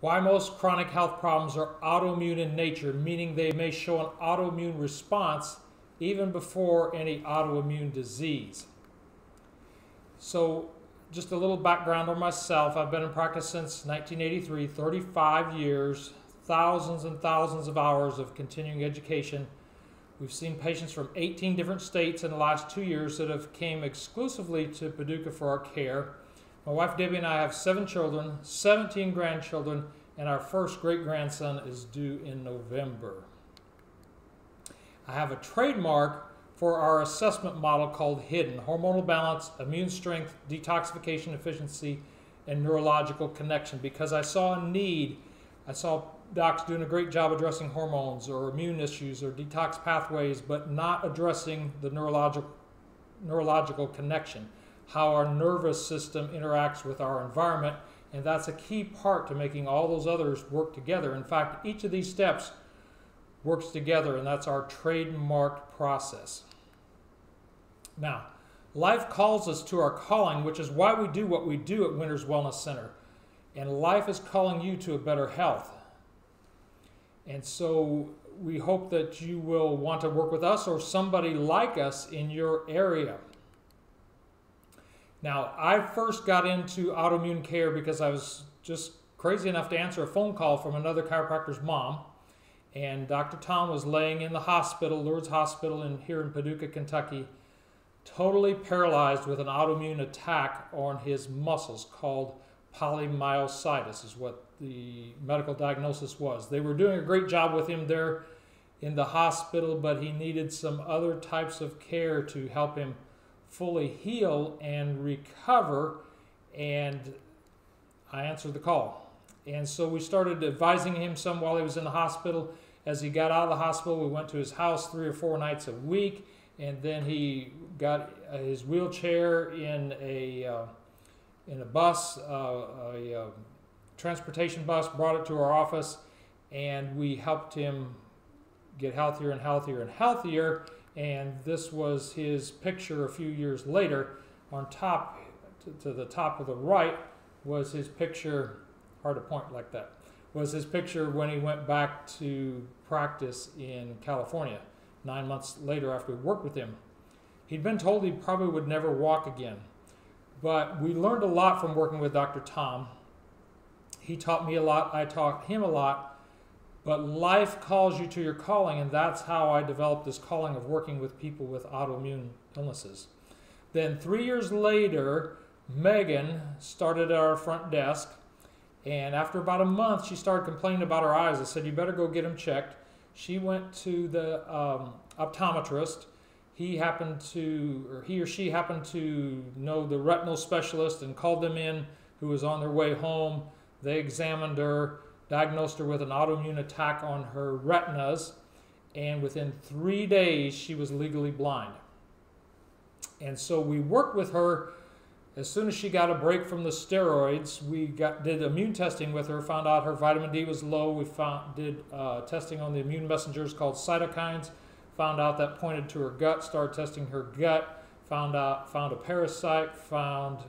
Why most chronic health problems are autoimmune in nature, meaning they may show an autoimmune response even before any autoimmune disease. So just a little background on myself. I've been in practice since 1983, 35 years, thousands and thousands of hours of continuing education. We've seen patients from 18 different states in the last 2 years that have came exclusively to Paducah for our care. My wife Debbie and I have 7 children, 17 grandchildren, and our first great-grandson is due in November. I have a trademark for our assessment model called HIDDEN: hormonal balance, immune strength, detoxification efficiency, and neurological connection, because I saw a need. I saw docs doing a great job addressing hormones or immune issues or detox pathways, but not addressing the neurological connection, how our nervous system interacts with our environment, and that's a key part to making all those others work together. In fact, each of these steps works together, and that's our trademarked process. Now, life calls us to our calling, which is why we do what we do at Winter's Wellness Center. And life is calling you to a better health. And so we hope that you will want to work with us or somebody like us in your area. Now, I first got into autoimmune care because I was just crazy enough to answer a phone call from another chiropractor's mom. And Dr. Tom was laying in the hospital, Lourdes Hospital here in Paducah, Kentucky, totally paralyzed with an autoimmune attack on his muscles called polymyositis is what the medical diagnosis was. They were doing a great job with him there in the hospital, but he needed some other types of care to help him fully heal and recover, and I answered the call. And so we started advising him some while he was in the hospital. As he got out of the hospital, we went to his house 3 or 4 nights a week, and then he got his wheelchair in a bus, a transportation bus, brought it to our office, and we helped him get healthier and healthier and healthier. And this was his picture a few years later. On top, to the top of the right, was his picture, hard to point like that, was his picture when he went back to practice in California 9 months later after we worked with him. He'd been told he probably would never walk again. But we learned a lot from working with Dr. Tom. He taught me a lot, I taught him a lot, but life calls you to your calling, and that's how I developed this calling of working with people with autoimmune illnesses. Then 3 years later, Megan started at our front desk, and after about a month, she started complaining about her eyes. I said, you better go get them checked. She went to the optometrist. He or she happened to know the retinal specialist and called them in, who was on their way home. They examined her, diagnosed her with an autoimmune attack on her retinas, and within 3 days she was legally blind. And so we worked with her. As soon as she got a break from the steroids, we did immune testing with her, found out her vitamin D was low. We did testing on the immune messengers called cytokines, found out that pointed to her gut, started testing her gut, found a parasite, found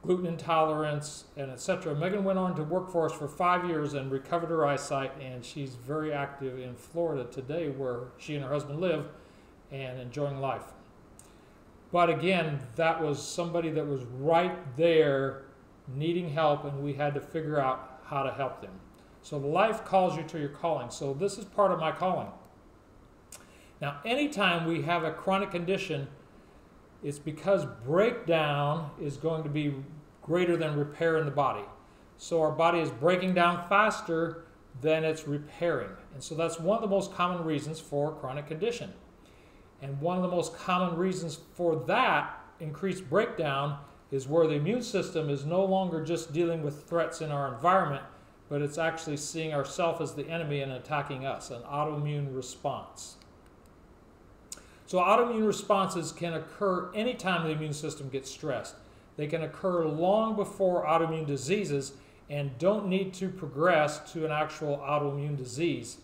gluten intolerance, and etc. Megan went on to work for us for 5 years and recovered her eyesight, and she's very active in Florida today, where she and her husband live, and enjoying life. But again, that was somebody that was right there needing help, and we had to figure out how to help them. So life calls you to your calling. So this is part of my calling. Now, anytime we have a chronic condition, it's because breakdown is going to be greater than repair in the body. So our body is breaking down faster than it's repairing. And so that's one of the most common reasons for chronic condition. And one of the most common reasons for that increased breakdown is where the immune system is no longer just dealing with threats in our environment, but it's actually seeing ourselves as the enemy and attacking us, an autoimmune response. So autoimmune responses can occur anytime the immune system gets stressed. They can occur long before autoimmune diseases and don't need to progress to an actual autoimmune disease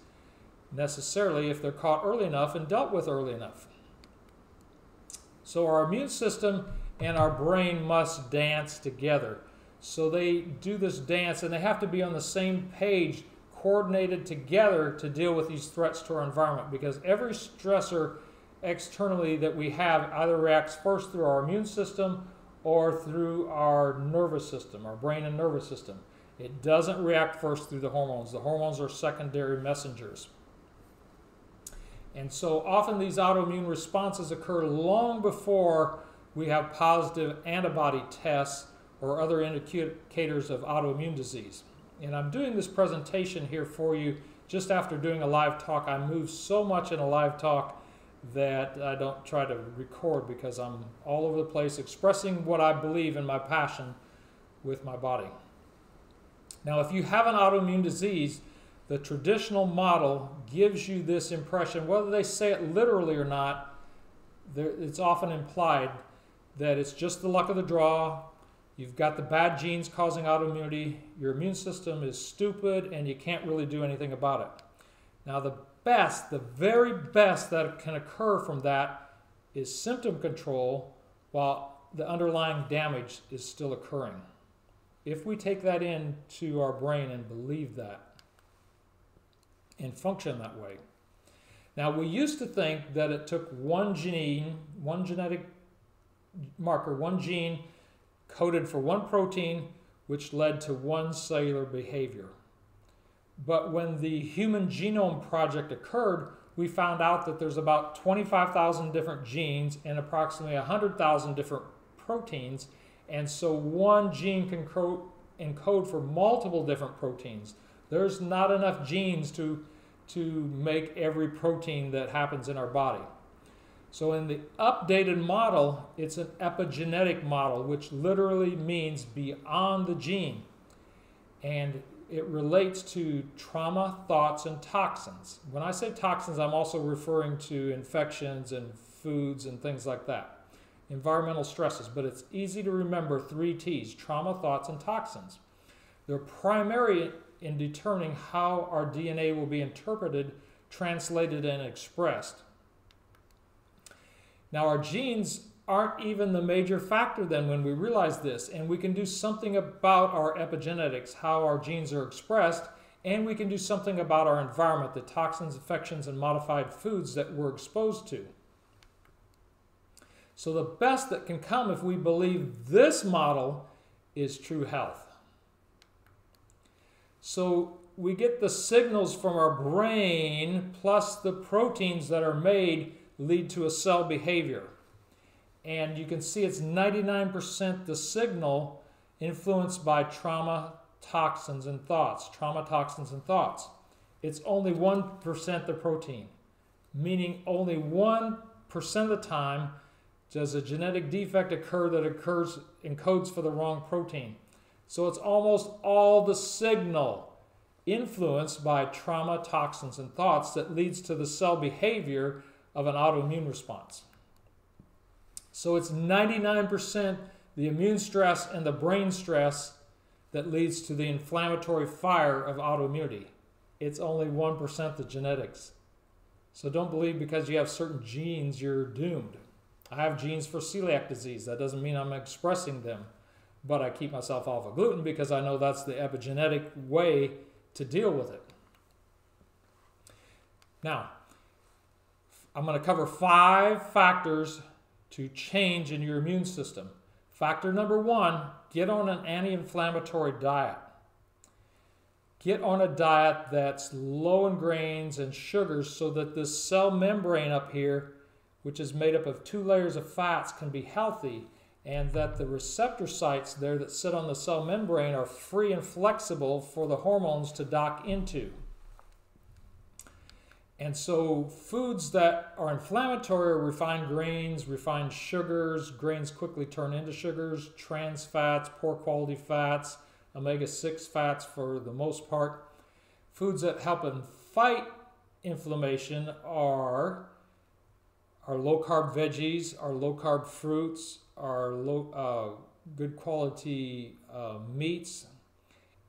necessarily if they're caught early enough and dealt with early enough. So our immune system and our brain must dance together. So they do this dance, and they have to be on the same page, coordinated together to deal with these threats to our environment, because every stressor externally that we have either reacts first through our immune system or through our nervous system, our brain and nervous system. It doesn't react first through the hormones. The hormones are secondary messengers. And so often these autoimmune responses occur long before we have positive antibody tests or other indicators of autoimmune disease. And I'm doing this presentation here for you just after doing a live talk. I move so much in a live talk that I don't try to record because I'm all over the place expressing what I believe in my passion with my body. Now, if you have an autoimmune disease, the traditional model gives you this impression, whether they say it literally or not, it's often implied that it's just the luck of the draw. You've got the bad genes causing autoimmunity, your immune system is stupid, and you can't really do anything about it. Now, the very best that can occur from that is symptom control while the underlying damage is still occurring. If we take that into our brain and believe that and function that way. Now, we used to think that it took one gene, one genetic marker, one gene coded for one protein, which led to one cellular behavior. But when the Human Genome Project occurred, we found out that there's about 25,000 different genes and approximately 100,000 different proteins, and so one gene can encode for multiple different proteins. There's not enough genes to make every protein that happens in our body. So in the updated model, it's an epigenetic model, which literally means beyond the gene. And it relates to trauma, thoughts, and toxins. When I say toxins, I'm also referring to infections and foods and things like that. Environmental stresses, but it's easy to remember 3 T's, trauma, thoughts, and toxins. They're primary in determining how our DNA will be interpreted, translated, and expressed. Now, our genes aren't even the major factor then when we realize this, and we can do something about our epigenetics, how our genes are expressed, and we can do something about our environment, the toxins, infections, and modified foods that we're exposed to. So the best that can come if we believe this model is true health. So we get the signals from our brain plus the proteins that are made lead to a cell behavior. And you can see it's 99% the signal influenced by trauma, toxins, and thoughts. Trauma, toxins, and thoughts. It's only 1% the protein, meaning only 1% of the time does a genetic defect occur that encodes for the wrong protein. So it's almost all the signal influenced by trauma, toxins, and thoughts that leads to the cell behavior of an autoimmune response. So it's 99% the immune stress and the brain stress that leads to the inflammatory fire of autoimmunity. It's only 1% the genetics. So don't believe because you have certain genes you're doomed. I have genes for celiac disease. That doesn't mean I'm expressing them, but I keep myself off of gluten because I know that's the epigenetic way to deal with it. Now, I'm going to cover 5 factors to change in your immune system. Factor number 1, get on an anti-inflammatory diet. Get on a diet that's low in grains and sugars so that this cell membrane up here, which is made up of 2 layers of fats, can be healthy, and that the receptor sites there that sit on the cell membrane are free and flexible for the hormones to dock into. And so foods that are inflammatory are refined grains, refined sugars. Grains quickly turn into sugars, trans fats, poor quality fats, omega-6 fats for the most part. Foods that help and fight inflammation are low-carb veggies, our low-carb fruits, our good quality meats,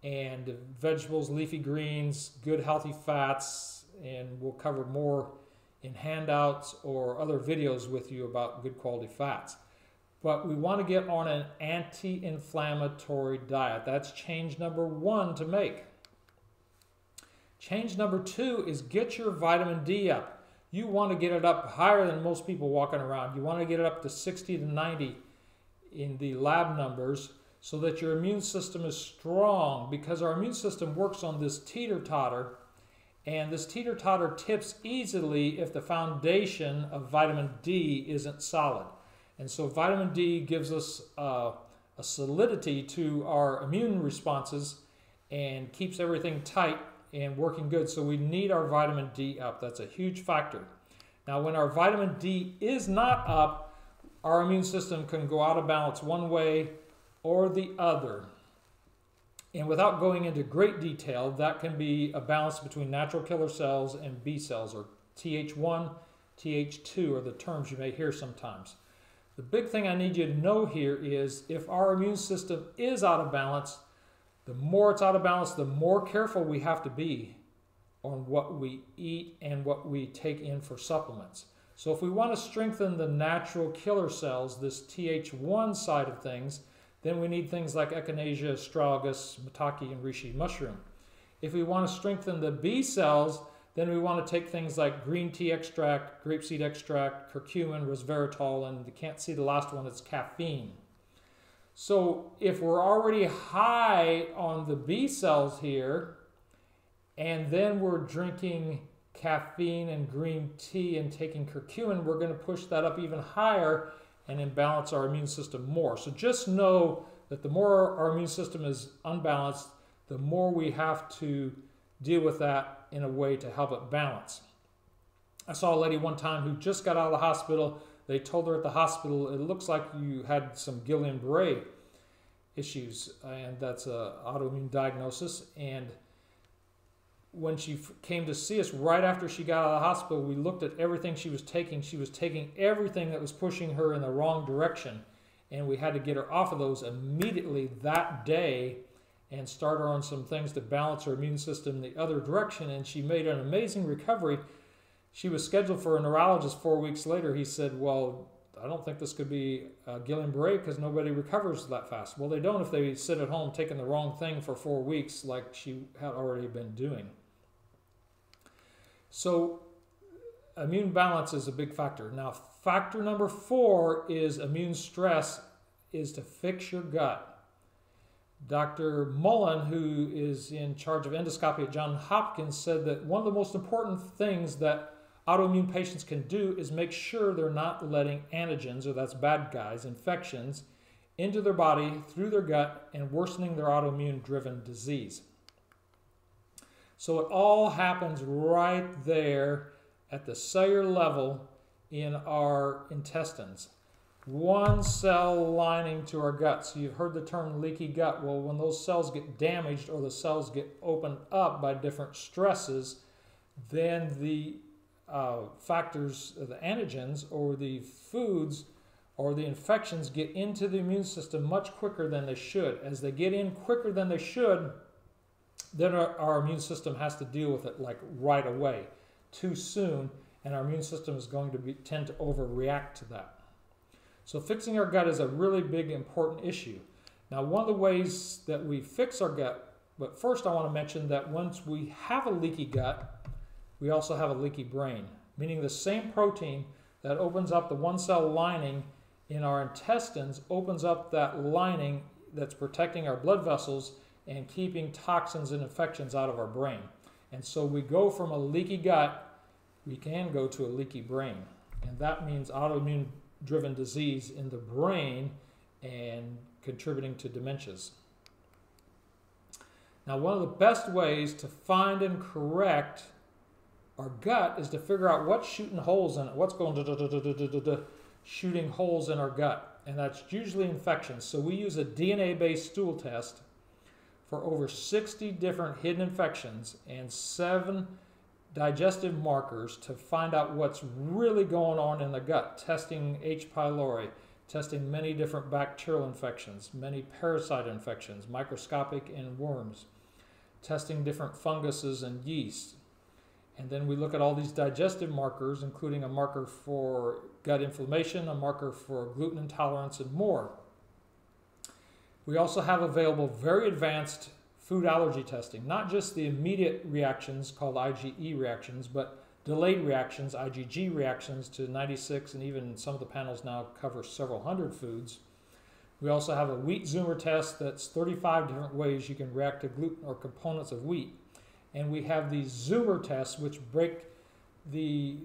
and vegetables, leafy greens, good healthy fats, and we'll cover more in handouts or other videos with you about good quality fats. But we want to get on an anti-inflammatory diet. That's change number 1 to make. Change number 2 is get your vitamin D up. You want to get it up higher than most people walking around. You want to get it up to 60 to 90 in the lab numbers so that your immune system is strong, because our immune system works on this teeter-totter, and this teeter-totter tips easily if the foundation of vitamin D isn't solid. And so vitamin D gives us a solidity to our immune responses and keeps everything tight and working good. So we need our vitamin D up. That's a huge factor. Now, when our vitamin D is not up, our immune system can go out of balance one way or the other. And without going into great detail, that can be a balance between natural killer cells and B cells, or Th1, Th2 are the terms you may hear sometimes. The big thing I need you to know here is if our immune system is out of balance, the more it's out of balance, the more careful we have to be on what we eat and what we take in for supplements. So if we want to strengthen the natural killer cells, this Th1 side of things, then we need things like echinacea, astragalus, maitake, and reishi mushroom. If we want to strengthen the B cells, then we want to take things like green tea extract, grapeseed extract, curcumin, resveratrol, and you can't see the last one, it's caffeine. So if we're already high on the B cells here, and then we're drinking caffeine and green tea and taking curcumin, we're going to push that up even higher and imbalance our immune system more. So just know that the more our immune system is unbalanced, the more we have to deal with that in a way to help it balance. I saw a lady one time who just got out of the hospital. They told her at the hospital, it looks like you had some Guillain-Barré issues, and that's an autoimmune diagnosis. And when she came to see us right after she got out of the hospital, we looked at everything she was taking. She was taking everything that was pushing her in the wrong direction, and we had to get her off of those immediately that day and start her on some things to balance her immune system the other direction, and she made an amazing recovery. She was scheduled for a neurologist 4 weeks later. He said, well, I don't think this could be Guillain-Barré because nobody recovers that fast. Well, they don't if they sit at home taking the wrong thing for 4 weeks like she had already been doing. So immune balance is a big factor. Now, factor number 4 is immune stress, is to fix your gut. Dr. Mullen, who is in charge of endoscopy at Johns Hopkins, said that one of the most important things that autoimmune patients can do is make sure they're not letting antigens, or that's bad guys, infections, into their body through their gut and worsening their autoimmune-driven disease. So it all happens right there at the cellular level in our intestines. One cell lining to our gut. So you've heard the term leaky gut. Well, when those cells get damaged or the cells get opened up by different stresses, then the factors, the antigens or the foods or the infections get into the immune system much quicker than they should. As they get in quicker than they should, then our immune system has to deal with it like right away, too soon, and our immune system is going to tend to overreact to that. So fixing our gut is a really big, important issue. Now, one of the ways that we fix our gut, but first I want to mention that once we have a leaky gut, we also have a leaky brain, meaning the same protein that opens up the one cell lining in our intestines opens up that lining that's protecting our blood vessels and keeping toxins and infections out of our brain. And so we go from a leaky gut, we can go to a leaky brain. And that means autoimmune-driven disease in the brain and contributing to dementias. Now, one of the best ways to find and correct our gut is to figure out what's shooting holes in it, what's going shooting holes in our gut. And that's usually infections. So we use a DNA-based stool test for over 60 different hidden infections and 7 digestive markers to find out what's really going on in the gut, testing H. pylori, testing many different bacterial infections, many parasite infections, microscopic and worms, testing different funguses and yeast. And then we look at all these digestive markers, including a marker for gut inflammation, a marker for gluten intolerance, and more. We also have available very advanced food allergy testing, not just the immediate reactions called IgE reactions, but delayed reactions, IgG reactions to 96, and even some of the panels now cover several hundred foods. We also have a wheat zoomer test that's 35 different ways you can react to gluten or components of wheat. And we have these zoomer tests which break the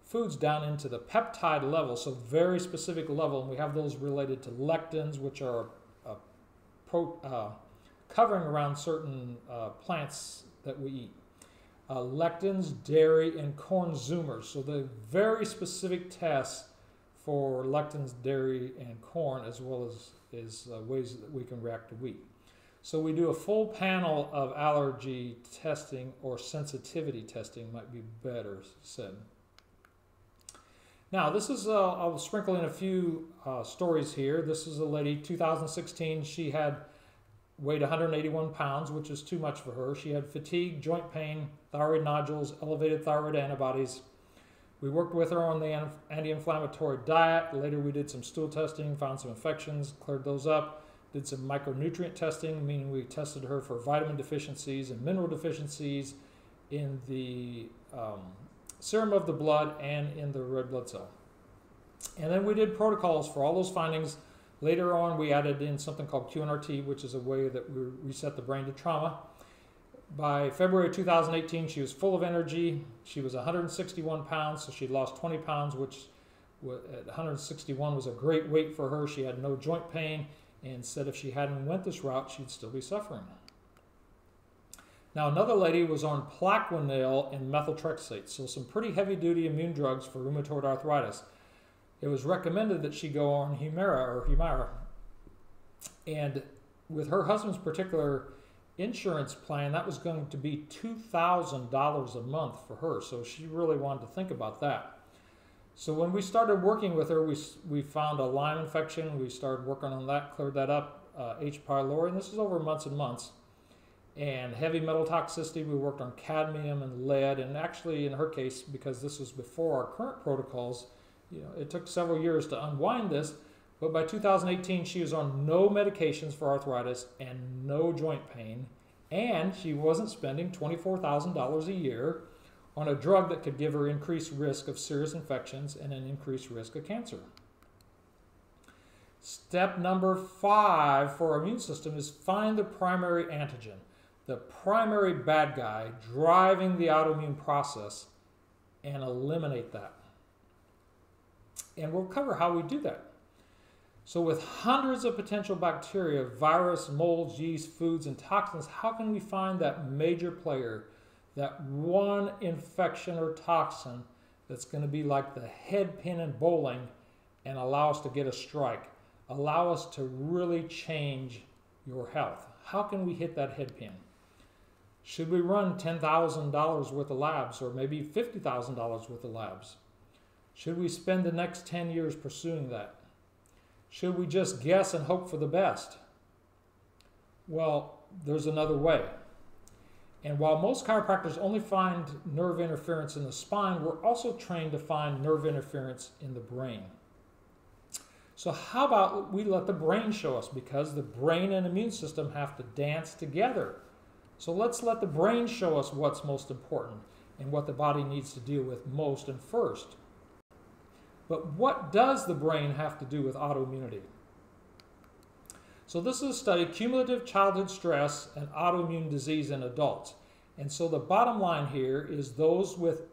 foods down into the peptide level, so very specific level, and we have those related to lectins, which are covering around certain plants that we eat. Lectins, dairy, and corn zoomers. So the very specific tests for lectins, dairy, and corn, as well as ways that we can react to wheat. So we do a full panel of allergy testing, or sensitivity testing might be better said. Now this is, I'll sprinkle in a few stories here. This is a lady, 2016, she had weighed 181 pounds, which is too much for her. She had fatigue, joint pain, thyroid nodules, elevated thyroid antibodies. We worked with her on the anti-inflammatory diet. Later we did some stool testing, found some infections, cleared those up. Did some micronutrient testing, meaning we tested her for vitamin deficiencies and mineral deficiencies in the serum of the blood and in the red blood cell. And then we did protocols for all those findings. Later on, we added in something called QNRT, which is a way that we reset the brain to trauma. By February 2018, she was full of energy. She was 161 pounds, so she lost 20 pounds, which at 161 was a great weight for her. She had no joint pain, and said if she hadn't went this route, she'd still be suffering. Now, another lady was on Plaquenil and methotrexate, so some pretty heavy-duty immune drugs for rheumatoid arthritis. It was recommended that she go on Humira. And with her husband's particular insurance plan, that was going to be $2,000 a month for her, so she really wanted to think about that. So when we started working with her, we found a Lyme infection. We started working on that, cleared that up, H. pylori, and this is over months and months. And heavy metal toxicity, we worked on cadmium and lead, and actually in her case, because this was before our current protocols, it took several years to unwind this, but by 2018 she was on no medications for arthritis and no joint pain, and she wasn't spending $24,000 a year on a drug that could give her increased risk of serious infections and an increased risk of cancer. Step number 5 for our immune system is find the primary antigen, the primary bad guy driving the autoimmune process, and eliminate that. And we'll cover how we do that. So with hundreds of potential bacteria, virus, molds, yeast, foods, and toxins, how can we find that major player, that one infection or toxin that's going to be like the head pin in bowling and allow us to get a strike, allow us to really change your health? How can we hit that head pin? Should we run $10,000 worth of labs, or maybe $50,000 worth of labs? Should we spend the next 10 years pursuing that? Should we just guess and hope for the best? Well, there's another way. And while most chiropractors only find nerve interference in the spine, we're also trained to find nerve interference in the brain. So how about we let the brain show us, because the brain and immune system have to dance together. So let's let the brain show us what's most important and what the body needs to deal with most and first. But what does the brain have to do with autoimmunity? So this is a study, cumulative childhood stress and autoimmune disease in adults. And so the bottom line here is those with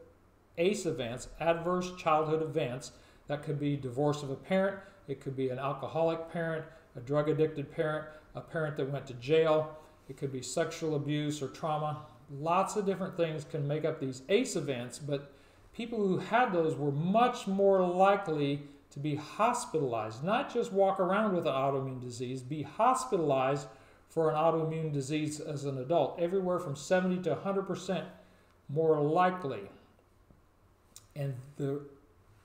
ACE events, adverse childhood events, that could be divorce of a parent, it could be an alcoholic parent, a drug-addicted parent, a parent that went to jail, it could be sexual abuse or trauma. Lots of different things can make up these ACE events, but people who had those were much more likely to be hospitalized, not just walk around with an autoimmune disease, be hospitalized for an autoimmune disease as an adult, everywhere from 70 to 100% more likely. And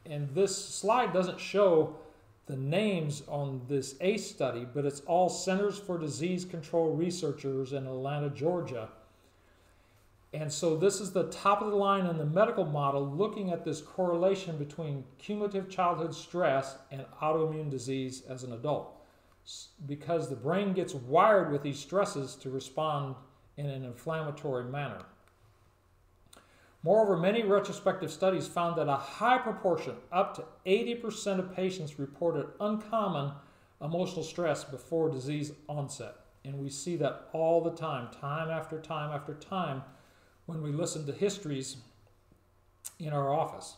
this slide doesn't show the names on this ACE study, but it's all Centers for Disease Control researchers in Atlanta, Georgia. And so this is the top of the line in the medical model, looking at this correlation between cumulative childhood stress and autoimmune disease as an adult. Because the brain gets wired with these stresses to respond in an inflammatory manner. Moreover, many retrospective studies found that a high proportion, up to 80% of patients, reported uncommon emotional stress before disease onset. And we see that all the time after time after time, when we listen to histories in our office.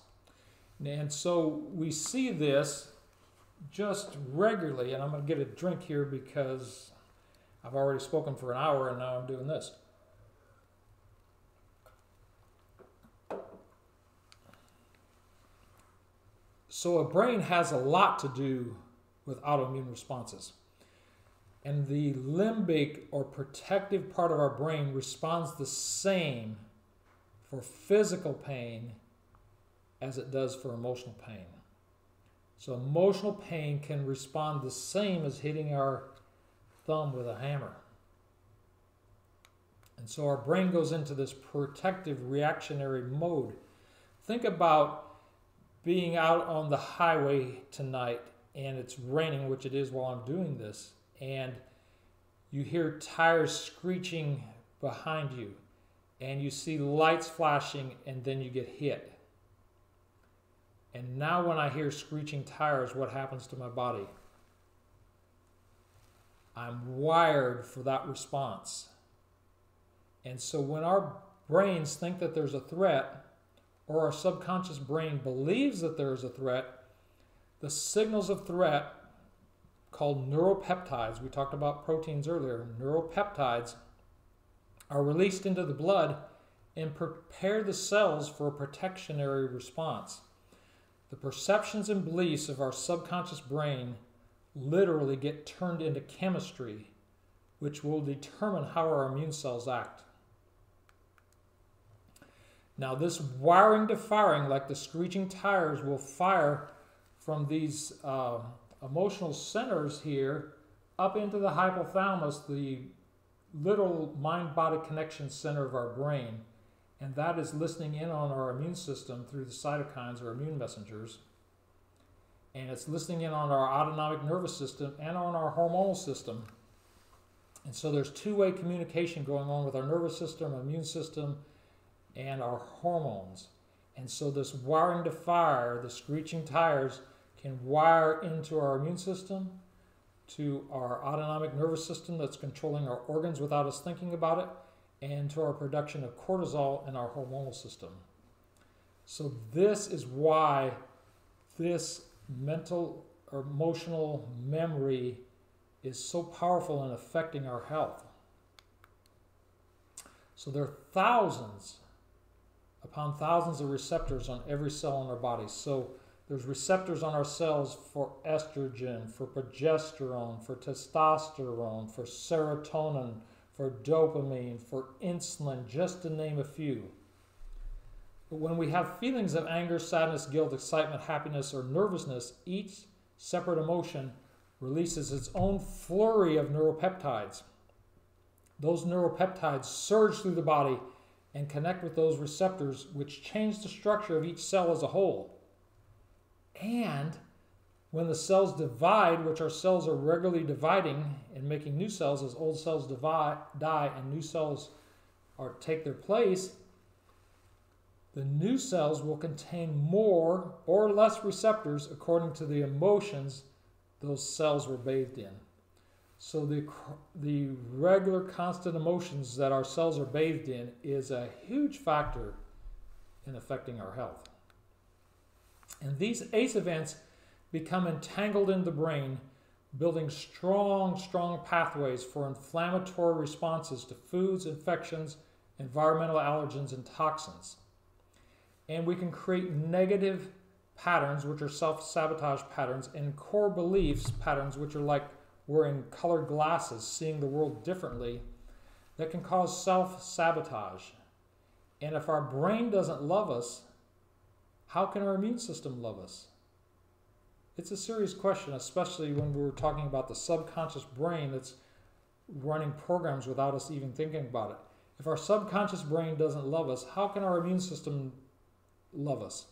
And so we see this just regularly, and I'm going to get a drink here because I've already spoken for an hour and now I'm doing this. So a brain has a lot to do with autoimmune responses. And the limbic or protective part of our brain responds the same for physical pain as it does for emotional pain. So emotional pain can respond the same as hitting our thumb with a hammer. And so our brain goes into this protective reactionary mode. Think about being out on the highway tonight and it's raining, which it is while I'm doing this, and you hear tires screeching behind you, and you see lights flashing, and then you get hit. And now when I hear screeching tires, what happens to my body? I'm wired for that response. And so when our brains think that there's a threat, or our subconscious brain believes that there is a threat, the signals of threat, called neuropeptides, we talked about proteins earlier, neuropeptides are released into the blood and prepare the cells for a protectionary response. The perceptions and beliefs of our subconscious brain literally get turned into chemistry, which will determine how our immune cells act. Now this wiring to firing, like the screeching tires, will fire from these emotional centers here up into the hypothalamus, the literal mind-body connection center of our brain. And that is listening in on our immune system through the cytokines or immune messengers. And it's listening in on our autonomic nervous system and on our hormonal system. And so there's two-way communication going on with our nervous system, immune system, and our hormones. And so this wiring to fire, the screeching tires, can wire into our immune system, to our autonomic nervous system that's controlling our organs without us thinking about it, and to our production of cortisol in our hormonal system. So this is why this mental or emotional memory is so powerful in affecting our health. So there are thousands upon thousands of receptors on every cell in our body. So there's receptors on our cells for estrogen, for progesterone, for testosterone, for serotonin, for dopamine, for insulin, just to name a few. But when we have feelings of anger, sadness, guilt, excitement, happiness, or nervousness, each separate emotion releases its own flurry of neuropeptides. Those neuropeptides surge through the body and connect with those receptors, which change the structure of each cell as a whole. And when the cells divide, which our cells are regularly dividing and making new cells as old cells die and new cells take their place, the new cells will contain more or less receptors according to the emotions those cells were bathed in. So the regular constant emotions that our cells are bathed in is a huge factor in affecting our health. And these ACE events become entangled in the brain, building strong pathways for inflammatory responses to foods, infections, environmental allergens, and toxins. And we can create negative patterns, which are self-sabotage patterns, and core beliefs patterns, which are like wearing colored glasses, seeing the world differently, that can cause self-sabotage. And if our brain doesn't love us, how can our immune system love us? It's a serious question, especially when we're talking about the subconscious brain that's running programs without us even thinking about it. If our subconscious brain doesn't love us, how can our immune system love us?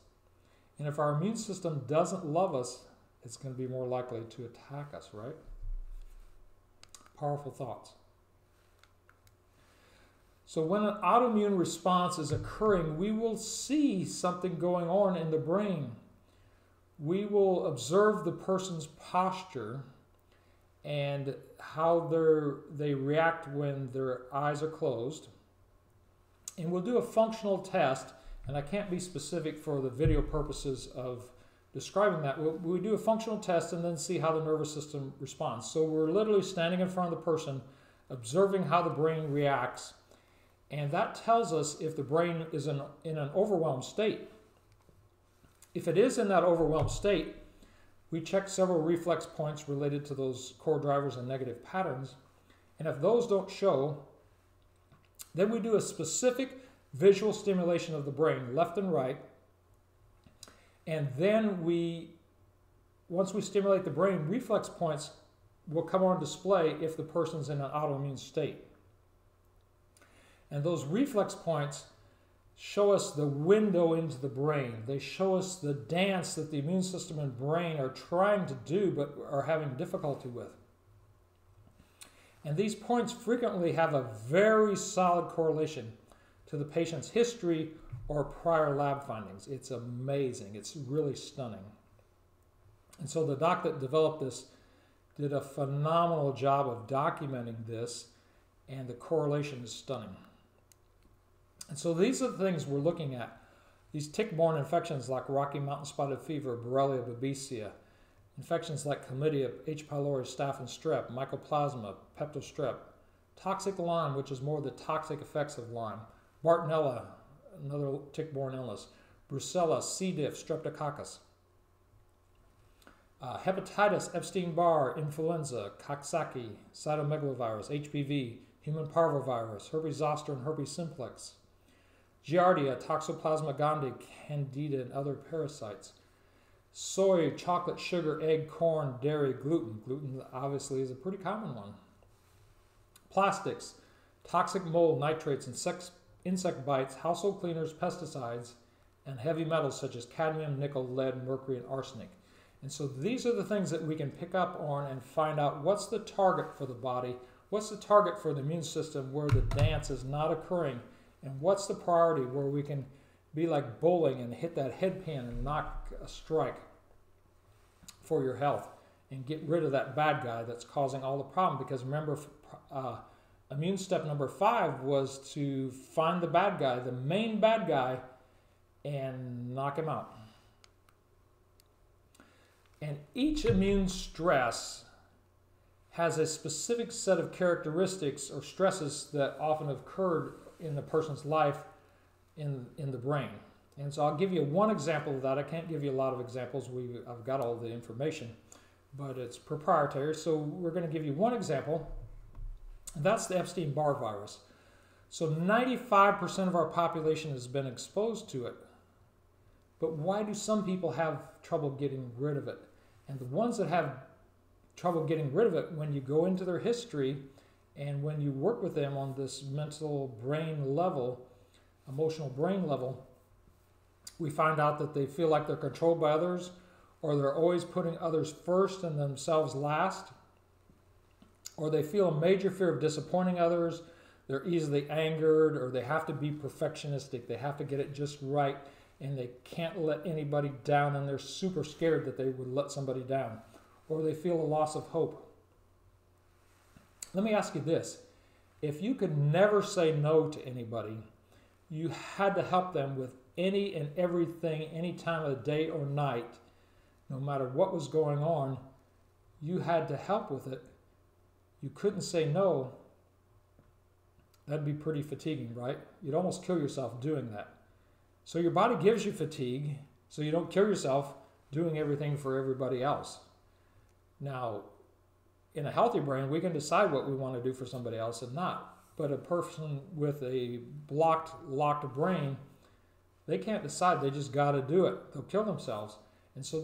And if our immune system doesn't love us, it's going to be more likely to attack us, right? Powerful thoughts. So when an autoimmune response is occurring, we will see something going on in the brain. We will observe the person's posture and how they react when their eyes are closed. And we'll do a functional test, and I can't be specific for the video purposes of describing that. We'll do a functional test and then see how the nervous system responds. So we're literally standing in front of the person, observing how the brain reacts, and that tells us if the brain is in an overwhelmed state. If it is in that overwhelmed state, we check several reflex points related to those core drivers and negative patterns, and if those don't show, then we do a specific visual stimulation of the brain, left and right, and then once we stimulate the brain, reflex points will come on display if the person's in an autoimmune state. And those reflex points show us the window into the brain. They show us the dance that the immune system and brain are trying to do but are having difficulty with. And these points frequently have a very solid correlation to the patient's history or prior lab findings. It's amazing. It's really stunning. And so the doc that developed this did a phenomenal job of documenting this, and the correlation is stunning. And so these are the things we're looking at. These tick-borne infections like Rocky Mountain spotted fever, Borrelia babesia, infections like chlamydia, H. pylori, staph and strep, mycoplasma, peptostrep, toxic Lyme, which is more the toxic effects of Lyme, Bartonella, another tick-borne illness, Brucella, C. diff, streptococcus, hepatitis, Epstein-Barr, influenza, Coxsackie, cytomegalovirus, HPV, human parvovirus, herpes zoster and herpes simplex, Giardia, Toxoplasma gondii, Candida, and other parasites. Soy, chocolate, sugar, egg, corn, dairy, gluten. Gluten obviously is a pretty common one. Plastics, toxic mold, nitrates, insect bites, household cleaners, pesticides, and heavy metals such as cadmium, nickel, lead, mercury, and arsenic. And so these are the things that we can pick up on and find out what's the target for the body, what's the target for the immune system where the dance is not occurring, and what's the priority where we can be like bowling and hit that head pin and knock a strike for your health and get rid of that bad guy that's causing all the problem. Because remember, immune step number 5 was to find the bad guy, the main bad guy, and knock him out. And each immune stress has a specific set of characteristics or stresses that often occurred in the person's life in the brain. And so I'll give you one example of that. I can't give you a lot of examples. I've got all the information, but it's proprietary. So we're going to give you one example. That's the Epstein-Barr virus. So 95% of our population has been exposed to it. But why do some people have trouble getting rid of it? And the ones that have trouble getting rid of it, when you go into their history and when you work with them on this mental brain level, emotional brain level, we find out that they feel like they're controlled by others, or they're always putting others first and themselves last, or they feel a major fear of disappointing others, they're easily angered, or they have to be perfectionistic, they have to get it just right, and they can't let anybody down, and they're super scared that they would let somebody down, or they feel a loss of hope. Let me ask you this. If you could never say no to anybody, you had to help them with any and everything, any time of the day or night, no matter what was going on, you had to help with it. You couldn't say no. That'd be pretty fatiguing, right? You'd almost kill yourself doing that. So your body gives you fatigue, so you don't kill yourself doing everything for everybody else. Now, in a healthy brain, we can decide what we want to do for somebody else and not. But a person with a locked brain, they can't decide. They just got to do it. They'll kill themselves. And so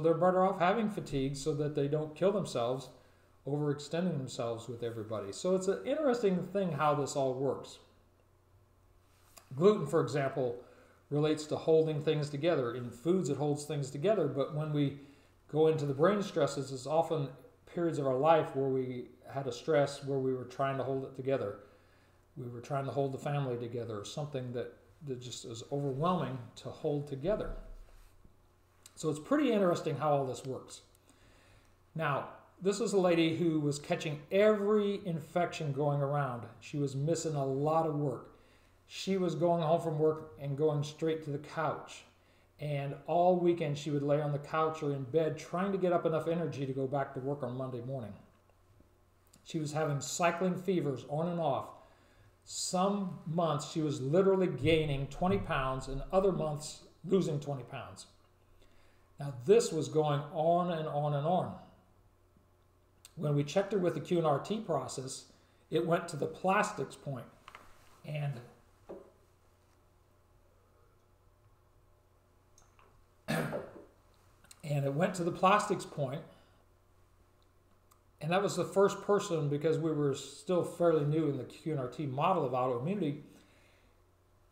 they're better off having fatigue so that they don't kill themselves, overextending themselves with everybody. So it's an interesting thing how this all works. Gluten, for example, relates to holding things together. In foods, it holds things together, but when we go into the brain stresses, it's often periods of our life where we had a stress where we were trying to hold it together. We were trying to hold the family together, or something that just is overwhelming to hold together. So it's pretty interesting how all this works. Now, this is a lady who was catching every infection going around. She was missing a lot of work. She was going home from work and going straight to the couch. And all weekend she would lay on the couch or in bed trying to get up enough energy to go back to work on Monday morning. She was having cycling fevers on and off. Some months she was literally gaining 20 pounds and other months losing 20 pounds. Now this was going on and on and on. When we checked her with the Q&RT process, it went to the plastics point. And it went to the plastics point, and that was the first person, because we were still fairly new in the Q&RT model of autoimmunity,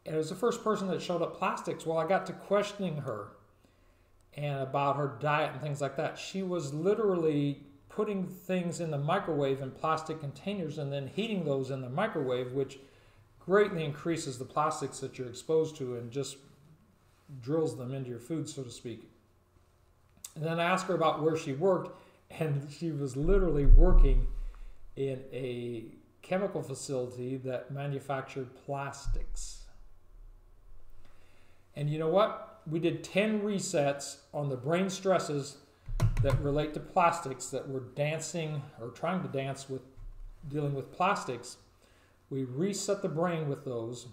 and it was the first person that showed up plastics. Well, I got to questioning her and about her diet and things like that. She was literally putting things in the microwave in plastic containers and then heating those in the microwave, which greatly increases the plastics that you're exposed to and just drills them into your food, so to speak. And then I asked her about where she worked, and she was literally working in a chemical facility that manufactured plastics. And you know what? We did 10 resets on the brain stresses that relate to plastics that were dancing or trying to dance with dealing with plastics. We reset the brain with those.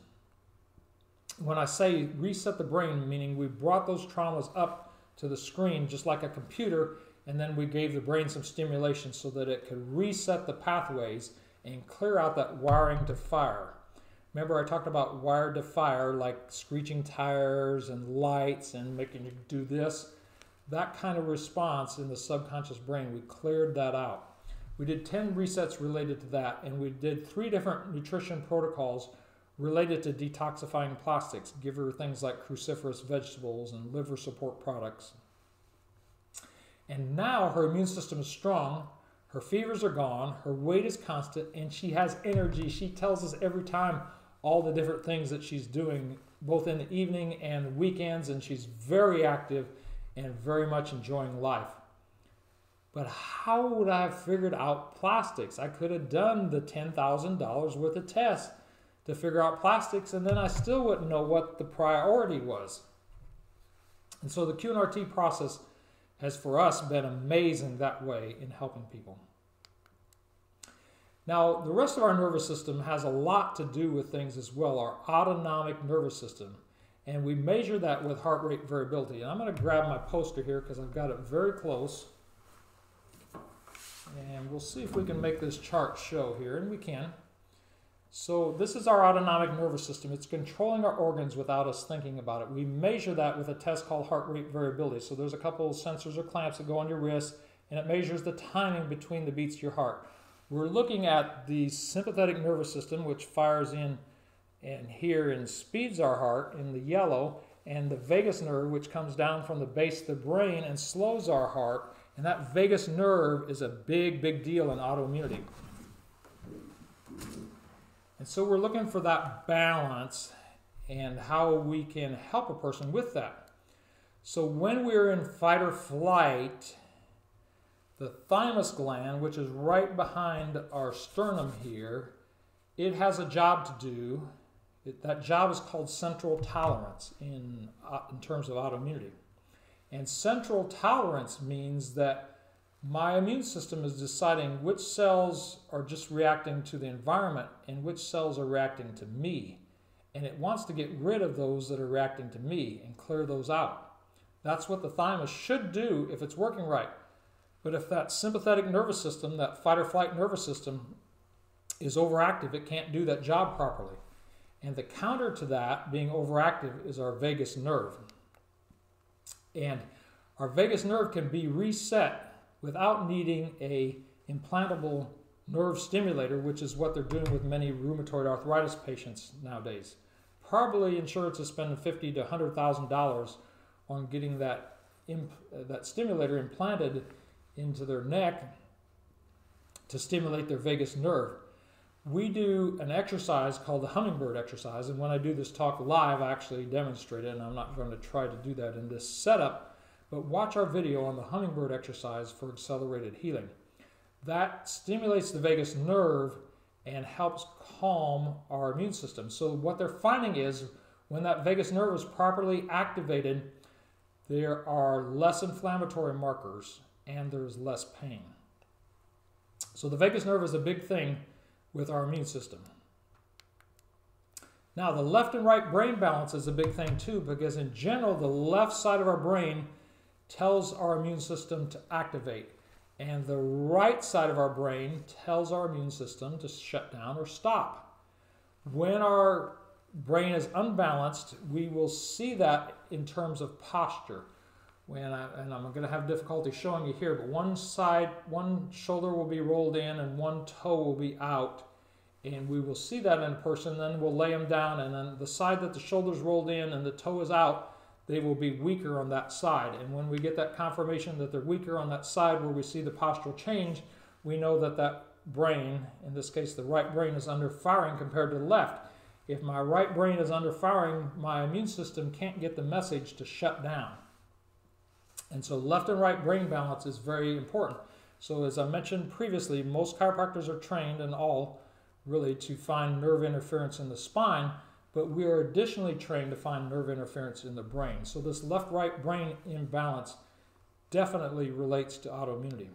When I say reset the brain, meaning we brought those traumas up to the screen just like a computer, and then we gave the brain some stimulation so that it could reset the pathways and clear out that wiring to fire. Remember I talked about wired to fire, like screeching tires and lights and making you do this? That kind of response in the subconscious brain, we cleared that out. We did 10 resets related to that, and we did 3 different nutrition protocols related to detoxifying plastics. Give her things like cruciferous vegetables and liver support products. And now her immune system is strong, her fevers are gone, her weight is constant, and she has energy. She tells us every time all the different things that she's doing, both in the evening and weekends, and she's very active and very much enjoying life. But how would I have figured out plastics? I could have done the $10,000 worth of tests to figure out plastics, and then I still wouldn't know what the priority was. And so the Q&RT process has for us been amazing that way in helping people. Now, the rest of our nervous system has a lot to do with things as well, our autonomic nervous system. And we measure that with heart rate variability. And I'm going to grab my poster here because I've got it very close. And we'll see if we can make this chart show here, and we can. So this is our autonomic nervous system. It's controlling our organs without us thinking about it. We measure that with a test called heart rate variability. So there's a couple of sensors or clamps that go on your wrist, and it measures the timing between the beats of your heart. We're looking at the sympathetic nervous system, which fires in and here and speeds our heart in the yellow, and the vagus nerve, which comes down from the base of the brain and slows our heart. And that vagus nerve is a big, big deal in autoimmunity. And so we're looking for that balance and how we can help a person with that. So when we're in fight or flight, the thymus gland, which is right behind our sternum here, it has a job to do. That job is called central tolerance in terms of autoimmunity. And central tolerance means that my immune system is deciding which cells are just reacting to the environment and which cells are reacting to me. And it wants to get rid of those that are reacting to me and clear those out. That's what the thymus should do if it's working right. But if that sympathetic nervous system, that fight or flight nervous system, is overactive, it can't do that job properly. And the counter to that being overactive is our vagus nerve. And our vagus nerve can be reset without needing a implantable nerve stimulator, which is what they're doing with many rheumatoid arthritis patients nowadays. probably insurance is spending $50,000 to $100,000 on getting that stimulator implanted into their neck to stimulate their vagus nerve. We do an exercise called the hummingbird exercise, and when I do this talk live, I actually demonstrate it, and I'm not going to try to do that in this setup, but watch our video on the hummingbird exercise for accelerated healing. That stimulates the vagus nerve and helps calm our immune system. So what they're finding is when that vagus nerve is properly activated, there are less inflammatory markers and there's less pain. So the vagus nerve is a big thing with our immune system. Now, the left and right brain balance is a big thing too, because in general, the left side of our brain tells our immune system to activate, and the right side of our brain tells our immune system to shut down or stop. When our brain is unbalanced, we will see that in terms of posture. And I'm going to have difficulty showing you here, but one shoulder will be rolled in and one toe will be out. And we will see that in a person, then we'll lay them down, and then the side that the shoulder's rolled in and the toe is out, they will be weaker on that side. And when we get that confirmation that they're weaker on that side where we see the postural change, we know that that brain, in this case the right brain, is under firing compared to the left. If my right brain is under firing, my immune system can't get the message to shut down. And so left and right brain balance is very important. So as I mentioned previously, most chiropractors are trained, and all really, to find nerve interference in the spine, but we are additionally trained to find nerve interference in the brain. So this left-right brain imbalance definitely relates to autoimmunity.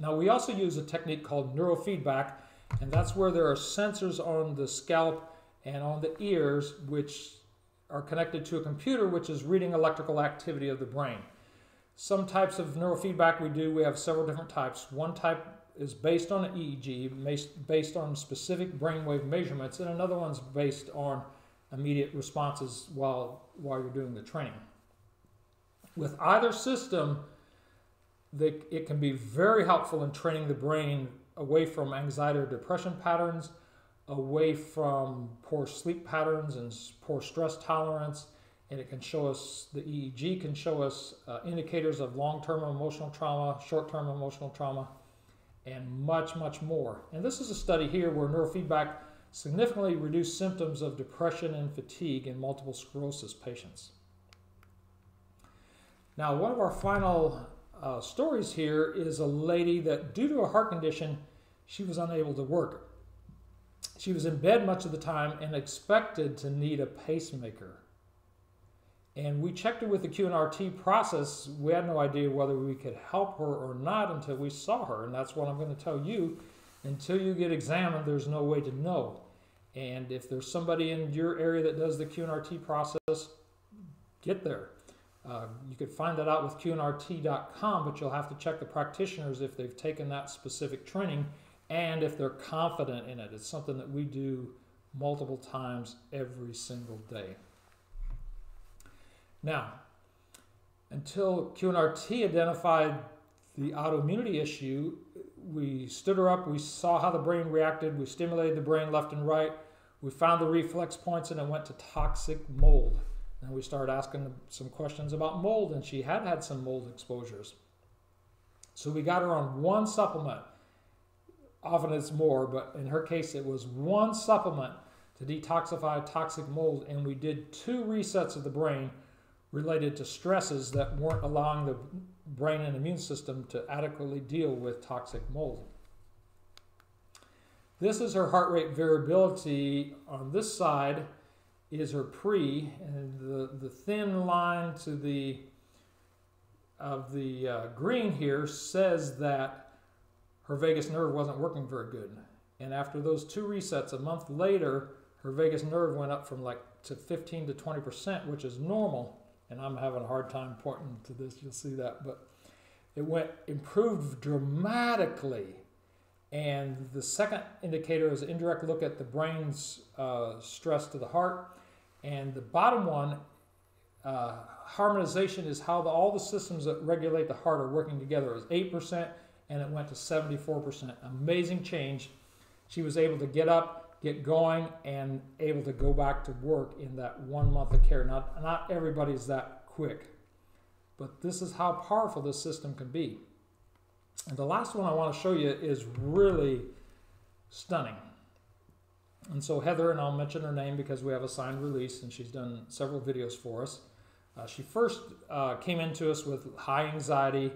Now, we also use a technique called neurofeedback, and that's where there are sensors on the scalp and on the ears which are connected to a computer which is reading electrical activity of the brain. Some types of neurofeedback we have several different types. One type is based on an EEG, based on specific brainwave measurements, and another one's based on immediate responses while you're doing the training. With either system, it can be very helpful in training the brain away from anxiety or depression patterns, away from poor sleep patterns and poor stress tolerance, and it can show us, the EEG can show us indicators of long-term emotional trauma, short-term emotional trauma, and much, much more. And this is a study here where neurofeedback significantly reduced symptoms of depression and fatigue in multiple sclerosis patients. Now, one of our final stories here is a lady that, due to a heart condition, she was unable to work. She was in bed much of the time and expected to need a pacemaker. And we checked her with the Q&RT process. We had no idea whether we could help her or not until we saw her. And that's what I'm going to tell you. Until you get examined, there's no way to know. And if there's somebody in your area that does the Q&RT process, get there. You could find that out with qnrt.com, but you'll have to check the practitioners if they've taken that specific training and if they're confident in it. It's something that we do multiple times every single day. Now, until Q&RT identified the autoimmunity issue, we stood her up, we saw how the brain reacted, we stimulated the brain left and right, we found the reflex points, and it went to toxic mold. And we started asking some questions about mold, and she had had some mold exposures. So we got her on one supplement. Often it's more, but in her case it was one supplement to detoxify toxic mold, and we did 2 resets of the brain related to stresses that weren't allowing the brain and immune system to adequately deal with toxic mold. This is her heart rate variability. On this side is her pre, and the thin line to the green here says that her vagus nerve wasn't working very good. And after those 2 resets, a month later, her vagus nerve went up from to 15 to 20%, which is normal. And I'm having a hard time pointing to this, you'll see that, but it improved dramatically. And the second indicator is an indirect look at the brain's stress to the heart. And the bottom one, harmonization, is how all the systems that regulate the heart are working together. It was 8%, and it went to 74%. Amazing change. She was able to get up get going, and able to go back to work in that 1 month of care. Not everybody's that quick, but this is how powerful this system can be. And the last one I want to show you is really stunning. And so Heather, and I'll mention her name because we have a signed release and she's done several videos for us. She first came into us with high anxiety,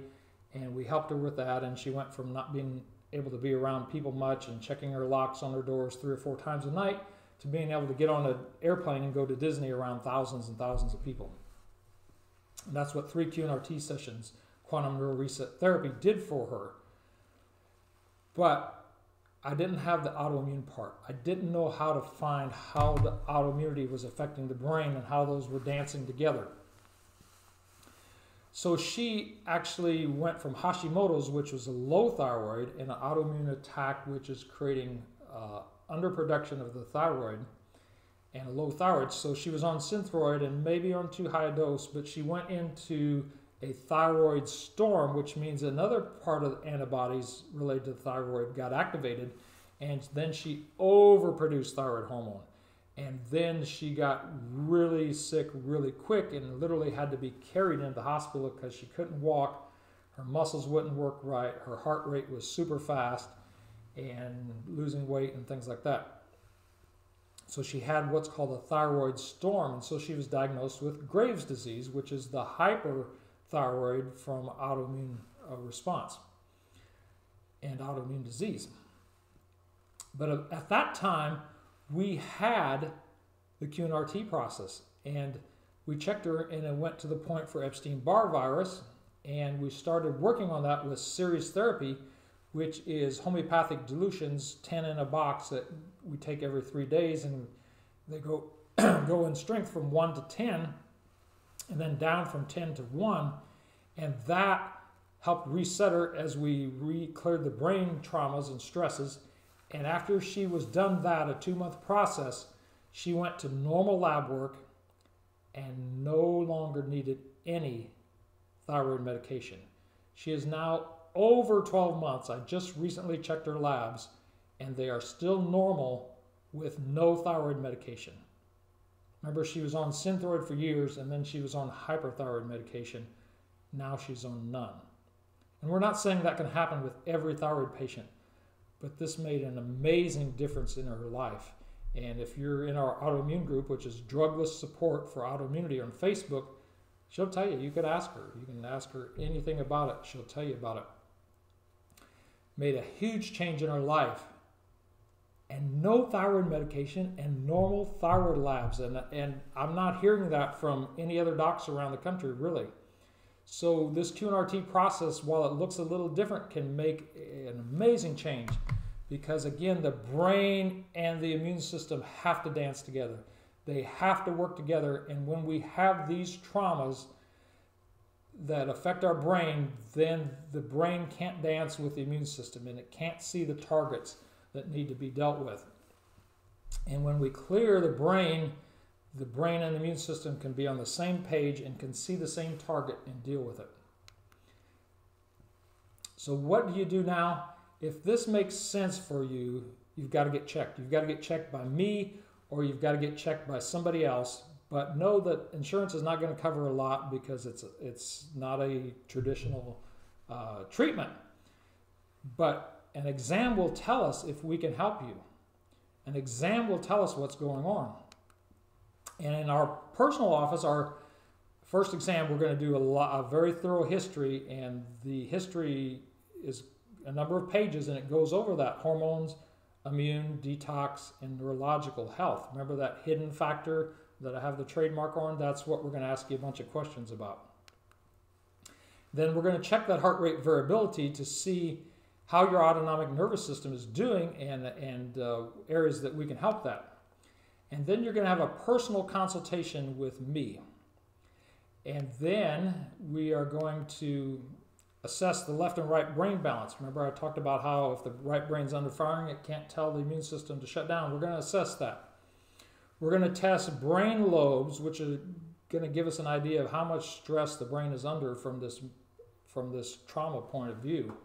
and we helped her with that, and she went from not being able to be around people much and checking her locks on her doors 3 or 4 times a night to being able to get on an airplane and go to Disney around thousands and thousands of people. And that's what 3 QNRT sessions, quantum neural reset therapy, did for her. But I didn't have the autoimmune part. I didn't know how to find how the autoimmunity was affecting the brain and how those were dancing together. So she actually went from Hashimoto's, which was a low thyroid, and an autoimmune attack, which is creating underproduction of the thyroid and a low thyroid. So she was on Synthroid and maybe on too high a dose, but she went into a thyroid storm, which means another part of the antibodies related to the thyroid got activated, and then she overproduced thyroid hormone. And then she got really sick really quick and literally had to be carried into the hospital because she couldn't walk, her muscles wouldn't work right, her heart rate was super fast, and losing weight and things like that. So she had what's called a thyroid storm, and so she was diagnosed with Graves' disease, which is the hyperthyroid from autoimmune response and autoimmune disease. But at that time, we had the QNRT process, and we checked her, and it went to the point for Epstein-Barr virus, and we started working on that with series therapy, which is homeopathic dilutions, 10 in a box that we take every 3 days, and they go go in strength from 1 to 10, and then down from 10 to 1, and that helped reset her as we cleared the brain traumas and stresses. And after she was done that, a 2-month process, she went to normal lab work and no longer needed any thyroid medication. She is now over 12 months. I just recently checked her labs, and they are still normal with no thyroid medication. Remember, she was on Synthroid for years, and then she was on hyperthyroid medication. Now she's on none. And we're not saying that can happen with every thyroid patient, but this made an amazing difference in her life. And if you're in our autoimmune group, which is Drugless Support for Autoimmunity on Facebook, she'll tell you. You could ask her. You can ask her anything about it. She'll tell you about it. Made a huge change in her life. And no thyroid medication and normal thyroid labs. And I'm not hearing that from any other docs around the country, really. So this QNRT process, while it looks a little different, can make an amazing change, because again, the brain and the immune system have to dance together. They have to work together, and when we have these traumas that affect our brain, then the brain can't dance with the immune system, and it can't see the targets that need to be dealt with. And when we clear the brain and the immune system can be on the same page and can see the same target and deal with it. So what do you do now? If this makes sense for you, you've got to get checked. You've got to get checked by me, or you've got to get checked by somebody else. But know that insurance is not going to cover a lot because it's not a traditional treatment. But an exam will tell us if we can help you. An exam will tell us what's going on. And in our personal office, our first exam, we're going to do a very thorough history, and the history is a number of pages, and it goes over that hormones, immune, detox, and neurological health. Remember that hidden factor that I have the trademark on? That's what we're going to ask you a bunch of questions about. Then we're going to check that heart rate variability to see how your autonomic nervous system is doing and areas that we can help that. And then you're going to have a personal consultation with me. And then we are going to assess the left and right brain balance. Remember I talked about how if the right brain's under firing, it can't tell the immune system to shut down. We're going to assess that. We're going to test brain lobes, which are going to give us an idea of how much stress the brain is under from this trauma point of view.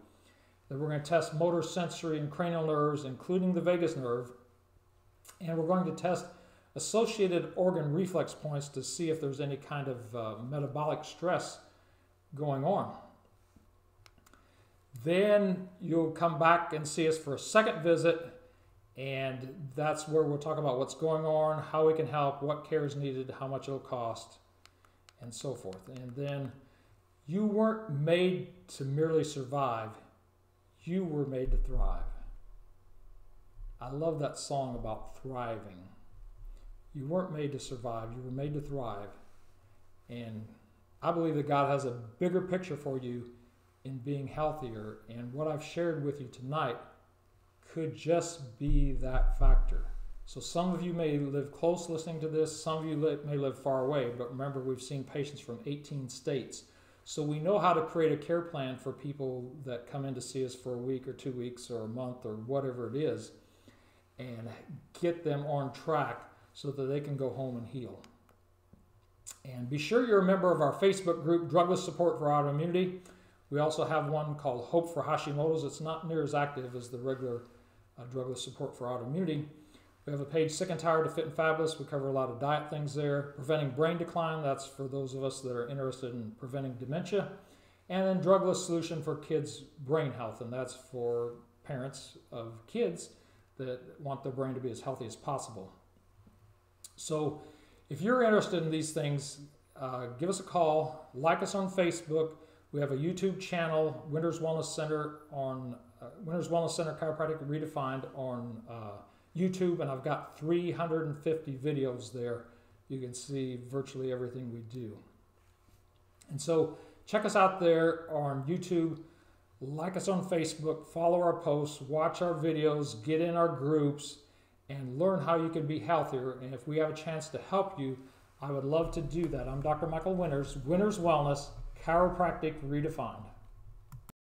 Then we're going to test motor, sensory, and cranial nerves, including the vagus nerve. And we're going to test associated organ reflex points to see if there's any kind of metabolic stress going on. Then you'll come back and see us for a second visit, and that's where we'll talk about what's going on, how we can help, what care is needed, how much it'll cost, and so forth. And then you weren't made to merely survive, you were made to thrive. I love that song about thriving. You weren't made to survive, you were made to thrive. And I believe that God has a bigger picture for you in being healthier, and what I've shared with you tonight could just be that factor. So some of you may live close listening to this, some of you may live far away, but remember, we've seen patients from 18 states. So we know how to create a care plan for people that come in to see us for a week or 2 weeks or a month or whatever it is, and get them on track so that they can go home and heal. And be sure you're a member of our Facebook group, Drugless Support for Autoimmunity. We also have one called Hope for Hashimoto's. It's not near as active as the regular Drugless Support for Autoimmunity. We have a page, Sick and Tired of Fit and Fabulous. We cover a lot of diet things there. Preventing Brain Decline, that's for those of us that are interested in preventing dementia. And then Drugless Solution for Kids' Brain Health, and that's for parents of kids that want their brain to be as healthy as possible. So if you're interested in these things, give us a call, like us on Facebook. We have a YouTube channel, Winters Wellness Center on Winters Wellness Center Chiropractic Redefined on YouTube, and I've got 350 videos there. You can see virtually everything we do. And so check us out there on YouTube, like us on Facebook, follow our posts, watch our videos, get in our groups, and learn how you can be healthier. And if we have a chance to help you, I would love to do that. I'm Dr. Michael Winters, Winters Wellness, Chiropractic Redefined.